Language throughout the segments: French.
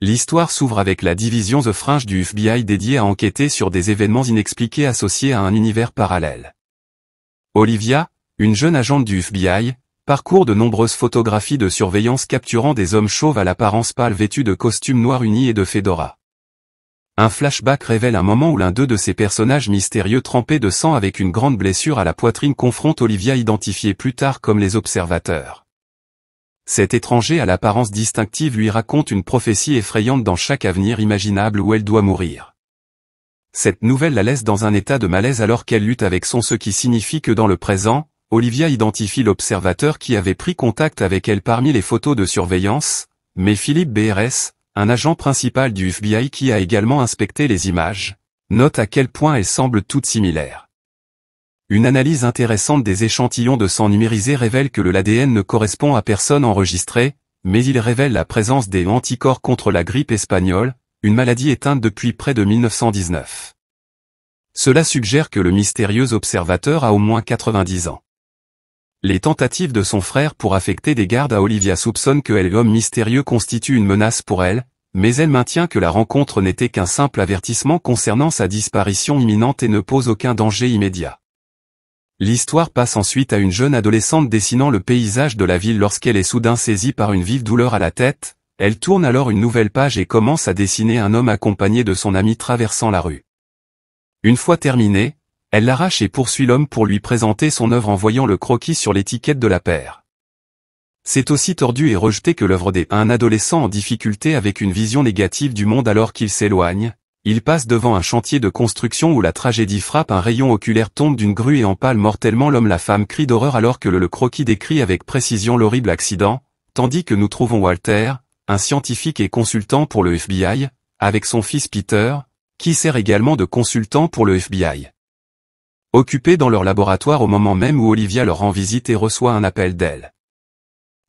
L'histoire s'ouvre avec la division The Fringe du FBI dédiée à enquêter sur des événements inexpliqués associés à un univers parallèle. Olivia, une jeune agente du FBI, parcourt de nombreuses photographies de surveillance capturant des hommes chauves à l'apparence pâle vêtus de costumes noirs unis et de fedora. Un flashback révèle un moment où l'un d'eux de ces personnages mystérieux trempés de sang avec une grande blessure à la poitrine confronte Olivia identifiée plus tard comme les observateurs. Cet étranger à l'apparence distinctive lui raconte une prophétie effrayante dans chaque avenir imaginable où elle doit mourir. Cette nouvelle la laisse dans un état de malaise alors qu'elle lutte avec ce qui signifie que dans le présent, Olivia identifie l'observateur qui avait pris contact avec elle parmi les photos de surveillance, mais Philippe BRS, un agent principal du FBI qui a également inspecté les images, note à quel point elles semblent toutes similaires. Une analyse intéressante des échantillons de sang numérisés révèle que l'ADN ne correspond à personne enregistré, mais il révèle la présence des anticorps contre la grippe espagnole, une maladie éteinte depuis près de 1919. Cela suggère que le mystérieux observateur a au moins 90 ans. Les tentatives de son frère pour affecter des gardes à Olivia soupçonnent que l'homme mystérieux constitue une menace pour elle, mais elle maintient que la rencontre n'était qu'un simple avertissement concernant sa disparition imminente et ne pose aucun danger immédiat. L'histoire passe ensuite à une jeune adolescente dessinant le paysage de la ville lorsqu'elle est soudain saisie par une vive douleur à la tête, elle tourne alors une nouvelle page et commence à dessiner un homme accompagné de son ami traversant la rue. Une fois terminée, elle l'arrache et poursuit l'homme pour lui présenter son œuvre en voyant le croquis sur l'étiquette de la paire. C'est aussi tordu et rejeté que l'œuvre d'un adolescent en difficulté avec une vision négative du monde alors qu'il s'éloigne. Il passe devant un chantier de construction où la tragédie frappe, un rayon oculaire tombe d'une grue et empale mortellement l'homme. La femme crie d'horreur alors que le croquis décrit avec précision l'horrible accident, tandis que nous trouvons Walter, un scientifique et consultant pour le FBI, avec son fils Peter, qui sert également de consultant pour le FBI. Occupés dans leur laboratoire au moment même où Olivia leur rend visite et reçoit un appel d'elle.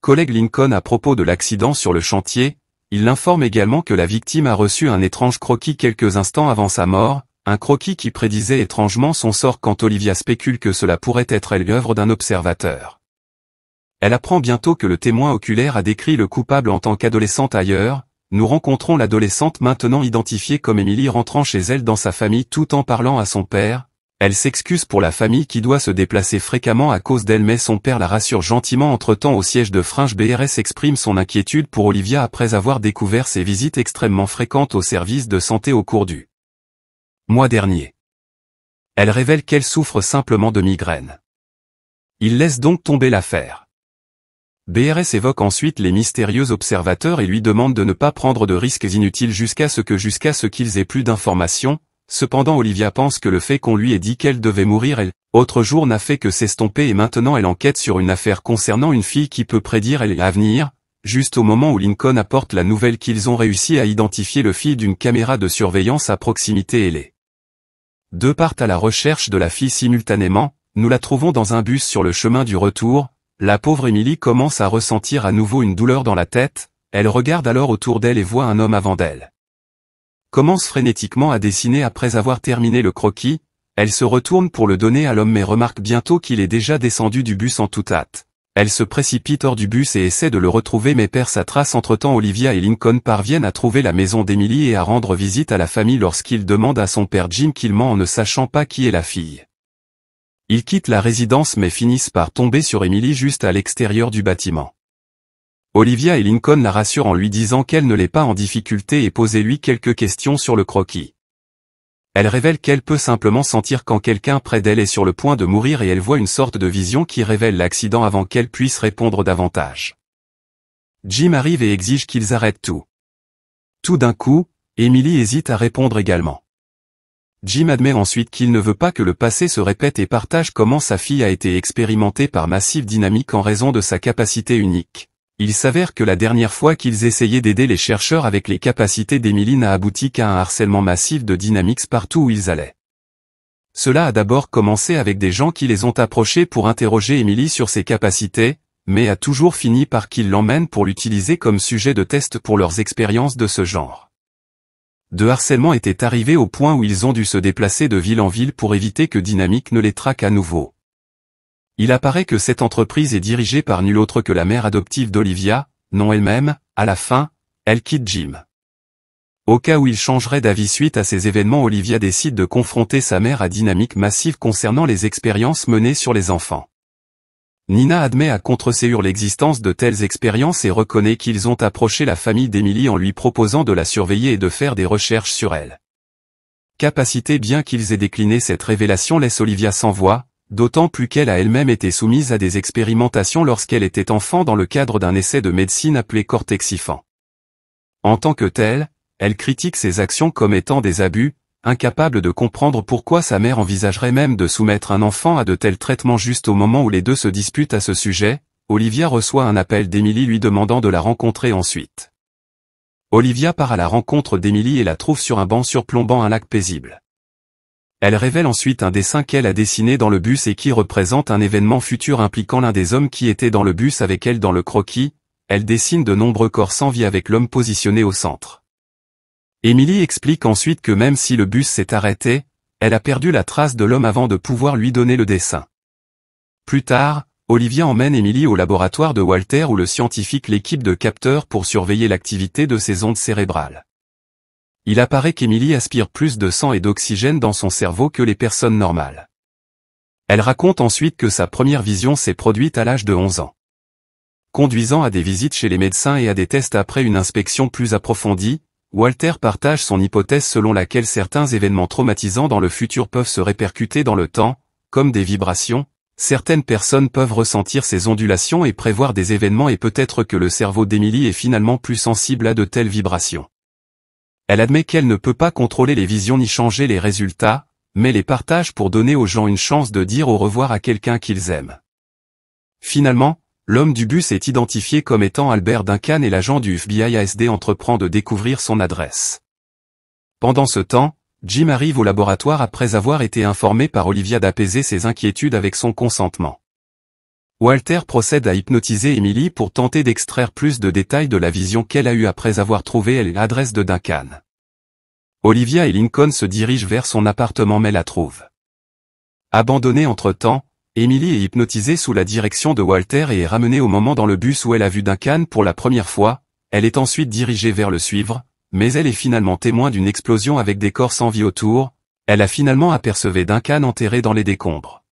Collègue Lincoln à propos de l'accident sur le chantier, il l'informe également que la victime a reçu un étrange croquis quelques instants avant sa mort, un croquis qui prédisait étrangement son sort quand Olivia spécule que cela pourrait être l'œuvre d'un observateur. Elle apprend bientôt que le témoin oculaire a décrit le coupable en tant qu'adolescente ailleurs. Nous rencontrons l'adolescente maintenant identifiée comme Emily rentrant chez elle dans sa famille tout en parlant à son père. Elle s'excuse pour la famille qui doit se déplacer fréquemment à cause d'elle mais son père la rassure gentiment. Entre-temps au siège de Fringe BRS exprime son inquiétude pour Olivia après avoir découvert ses visites extrêmement fréquentes au service de santé au cours du mois dernier. Elle révèle qu'elle souffre simplement de migraine. Il laisse donc tomber l'affaire. BRS évoque ensuite les mystérieux observateurs et lui demande de ne pas prendre de risques inutiles jusqu'à ce qu'ils aient plus d'informations. Cependant Olivia pense que le fait qu'on lui ait dit qu'elle devait mourir autre jour n'a fait que s'estomper et maintenant elle enquête sur une affaire concernant une fille qui peut prédire l'avenir, juste au moment où Lincoln apporte la nouvelle qu'ils ont réussi à identifier le fil d'une caméra de surveillance à proximité et les deux partent à la recherche de la fille simultanément. Nous la trouvons dans un bus sur le chemin du retour. La pauvre Emily commence à ressentir à nouveau une douleur dans la tête, elle regarde alors autour d'elle et voit un homme avant d'elle. Commence frénétiquement à dessiner après avoir terminé le croquis, elle se retourne pour le donner à l'homme mais remarque bientôt qu'il est déjà descendu du bus en toute hâte. Elle se précipite hors du bus et essaie de le retrouver mais perd sa trace. Entre-temps Olivia et Lincoln parviennent à trouver la maison d'Emily et à rendre visite à la famille lorsqu'il demande à son père Jim qu'il ment en ne sachant pas qui est la fille. Ils quittent la résidence mais finissent par tomber sur Emily juste à l'extérieur du bâtiment. Olivia et Lincoln la rassurent en lui disant qu'elle ne l'est pas en difficulté et posez-lui quelques questions sur le croquis. Elle révèle qu'elle peut simplement sentir quand quelqu'un près d'elle est sur le point de mourir et elle voit une sorte de vision qui révèle l'accident avant qu'elle puisse répondre davantage. Jim arrive et exige qu'ils arrêtent tout. Tout d'un coup, Emily hésite à répondre également. Jim admet ensuite qu'il ne veut pas que le passé se répète et partage comment sa fille a été expérimentée par Massive Dynamics en raison de sa capacité unique. Il s'avère que la dernière fois qu'ils essayaient d'aider les chercheurs avec les capacités d'Emily n'a abouti qu'à un harcèlement massif de Dynamics partout où ils allaient. Cela a d'abord commencé avec des gens qui les ont approchés pour interroger Emily sur ses capacités, mais a toujours fini par qu'ils l'emmènent pour l'utiliser comme sujet de test pour leurs expériences de ce genre. De harcèlement était arrivé au point où ils ont dû se déplacer de ville en ville pour éviter que Dynamics ne les traque à nouveau. Il apparaît que cette entreprise est dirigée par nul autre que la mère adoptive d'Olivia, non elle-même. À la fin, elle quitte Jim. Au cas où il changerait d'avis suite à ces événements, Olivia décide de confronter sa mère à dynamique massive concernant les expériences menées sur les enfants. Nina admet à contre-ségur l'existence de telles expériences et reconnaît qu'ils ont approché la famille d'Emily en lui proposant de la surveiller et de faire des recherches sur elle. Capacité bien qu'ils aient décliné cette révélation laisse Olivia sans voix, d'autant plus qu'elle a elle-même été soumise à des expérimentations lorsqu'elle était enfant dans le cadre d'un essai de médecine appelé Cortexifan. En tant que telle, elle critique ses actions comme étant des abus, incapable de comprendre pourquoi sa mère envisagerait même de soumettre un enfant à de tels traitements juste au moment où les deux se disputent à ce sujet. Olivia reçoit un appel d'Emily lui demandant de la rencontrer ensuite. Olivia part à la rencontre d'Emily et la trouve sur un banc surplombant un lac paisible. Elle révèle ensuite un dessin qu'elle a dessiné dans le bus et qui représente un événement futur impliquant l'un des hommes qui était dans le bus avec elle dans le croquis. Elle dessine de nombreux corps sans vie avec l'homme positionné au centre. Emily explique ensuite que même si le bus s'est arrêté, elle a perdu la trace de l'homme avant de pouvoir lui donner le dessin. Plus tard, Olivia emmène Emily au laboratoire de Walter où le scientifique l'équipe de capteurs pour surveiller l'activité de ses ondes cérébrales. Il apparaît qu'Emily aspire plus de sang et d'oxygène dans son cerveau que les personnes normales. Elle raconte ensuite que sa première vision s'est produite à l'âge de 11 ans. Conduisant à des visites chez les médecins et à des tests après une inspection plus approfondie, Walter partage son hypothèse selon laquelle certains événements traumatisants dans le futur peuvent se répercuter dans le temps, comme des vibrations. Certaines personnes peuvent ressentir ces ondulations et prévoir des événements et peut-être que le cerveau d'Emily est finalement plus sensible à de telles vibrations. Elle admet qu'elle ne peut pas contrôler les visions ni changer les résultats, mais les partage pour donner aux gens une chance de dire au revoir à quelqu'un qu'ils aiment. Finalement, l'homme du bus est identifié comme étant Albert Duncan et l'agent du FBI ASD entreprend de découvrir son adresse. Pendant ce temps, Jim arrive au laboratoire après avoir été informé par Olivia d'apaiser ses inquiétudes avec son consentement. Walter procède à hypnotiser Emily pour tenter d'extraire plus de détails de la vision qu'elle a eue après avoir trouvé l'adresse de Duncan. Olivia et Lincoln se dirigent vers son appartement mais la trouvent abandonnée entre-temps. Emily est hypnotisée sous la direction de Walter et est ramenée au moment dans le bus où elle a vu Duncan pour la première fois. Elle est ensuite dirigée vers le suivre, mais elle est finalement témoin d'une explosion avec des corps sans vie autour. Elle a finalement apercevé Duncan enterré dans les décombres.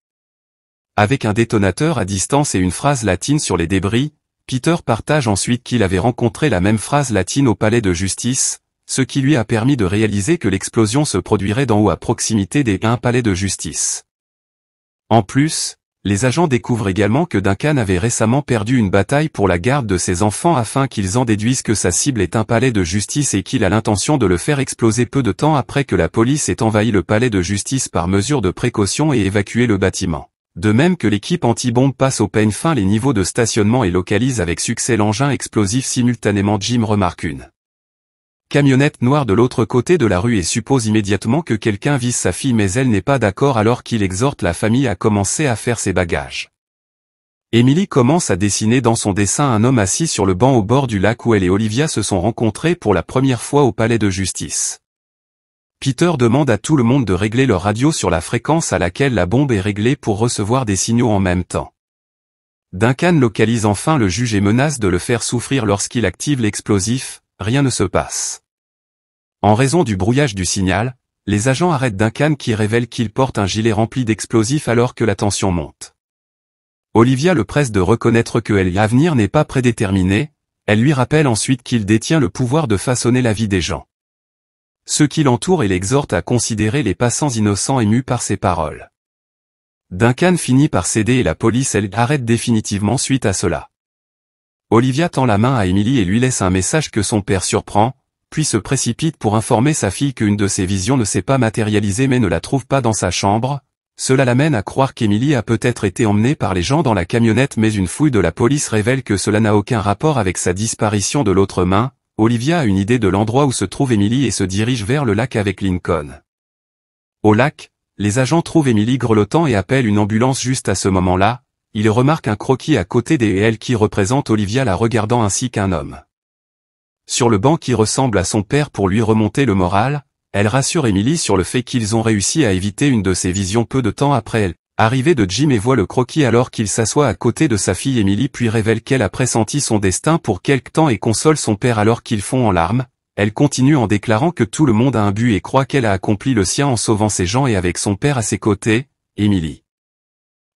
Avec un détonateur à distance et une phrase latine sur les débris, Peter partage ensuite qu'il avait rencontré la même phrase latine au palais de justice, ce qui lui a permis de réaliser que l'explosion se produirait d'en haut à proximité des palais de justice. En plus, les agents découvrent également que Duncan avait récemment perdu une bataille pour la garde de ses enfants afin qu'ils en déduisent que sa cible est un palais de justice et qu'il a l'intention de le faire exploser peu de temps après que la police ait envahi le palais de justice par mesure de précaution et évacué le bâtiment. De même que l'équipe anti-bombe passe au peigne fin les niveaux de stationnement et localise avec succès l'engin explosif simultanément. Jim remarque une camionnette noire de l'autre côté de la rue et suppose immédiatement que quelqu'un vise sa fille mais elle n'est pas d'accord alors qu'il exhorte la famille à commencer à faire ses bagages. Emily commence à dessiner dans son dessin un homme assis sur le banc au bord du lac où elle et Olivia se sont rencontrés pour la première fois au palais de justice. Peter demande à tout le monde de régler leur radio sur la fréquence à laquelle la bombe est réglée pour recevoir des signaux en même temps. Duncan localise enfin le juge et menace de le faire souffrir lorsqu'il active l'explosif. Rien ne se passe. En raison du brouillage du signal, les agents arrêtent Duncan qui révèle qu'il porte un gilet rempli d'explosifs alors que la tension monte. Olivia le presse de reconnaître que l'avenir n'est pas prédéterminé, elle lui rappelle ensuite qu'il détient le pouvoir de façonner la vie des gens. Ceux qui l'entourent et l'exhortent à considérer les passants innocents émus par ses paroles. Duncan finit par céder et la police arrête définitivement suite à cela. Olivia tend la main à Emily et lui laisse un message que son père surprend, puis se précipite pour informer sa fille qu'une de ses visions ne s'est pas matérialisée mais ne la trouve pas dans sa chambre. Cela l'amène à croire qu'Emily a peut-être été emmenée par les gens dans la camionnette mais une fouille de la police révèle que cela n'a aucun rapport avec sa disparition de l'autre main. Olivia a une idée de l'endroit où se trouve Emily et se dirige vers le lac avec Lincoln. Au lac, les agents trouvent Emily grelottant et appellent une ambulance juste à ce moment-là. Ils remarquent un croquis à côté d'elle qui représente Olivia la regardant ainsi qu'un homme. Sur le banc qui ressemble à son père pour lui remonter le moral, elle rassure Emily sur le fait qu'ils ont réussi à éviter une de ses visions peu de temps après elle. Arrivée de Jim et voit le croquis alors qu'il s'assoit à côté de sa fille Emily puis révèle qu'elle a pressenti son destin pour quelque temps et console son père alors qu'il fond en larmes. elle continue en déclarant que tout le monde a un but et croit qu'elle a accompli le sien en sauvant ses gens et avec son père à ses côtés, Emily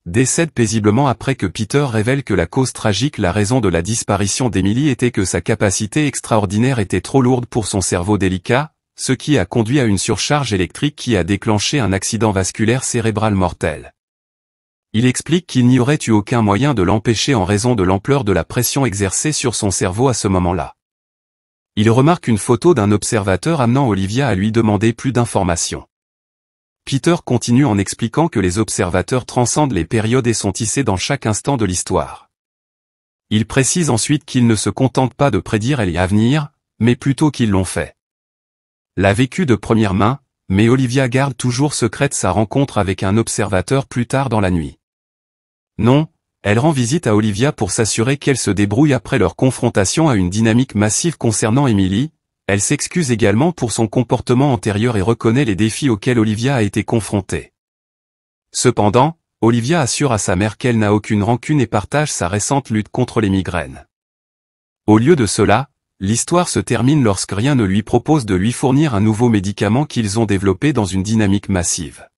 décède paisiblement après que Peter révèle que la cause tragique, la raison de la disparition d'Emily était que sa capacité extraordinaire était trop lourde pour son cerveau délicat, ce qui a conduit à une surcharge électrique qui a déclenché un accident vasculaire cérébral mortel. Il explique qu'il n'y aurait eu aucun moyen de l'empêcher en raison de l'ampleur de la pression exercée sur son cerveau à ce moment-là. Il remarque une photo d'un observateur amenant Olivia à lui demander plus d'informations. Peter continue en expliquant que les observateurs transcendent les périodes et sont tissés dans chaque instant de l'histoire. Il précise ensuite qu'ils ne se contentent pas de prédire l'avenir, mais plutôt qu'ils l'ont fait. L'a vécu de première main, mais Olivia garde toujours secrète sa rencontre avec un observateur plus tard dans la nuit. Non, elle rend visite à Olivia pour s'assurer qu'elle se débrouille après leur confrontation à une dynamique massive concernant Emily. Elle s'excuse également pour son comportement antérieur et reconnaît les défis auxquels Olivia a été confrontée. Cependant, Olivia assure à sa mère qu'elle n'a aucune rancune et partage sa récente lutte contre les migraines. Au lieu de cela, l'histoire se termine lorsque rien ne lui propose de lui fournir un nouveau médicament qu'ils ont développé dans une dynamique massive.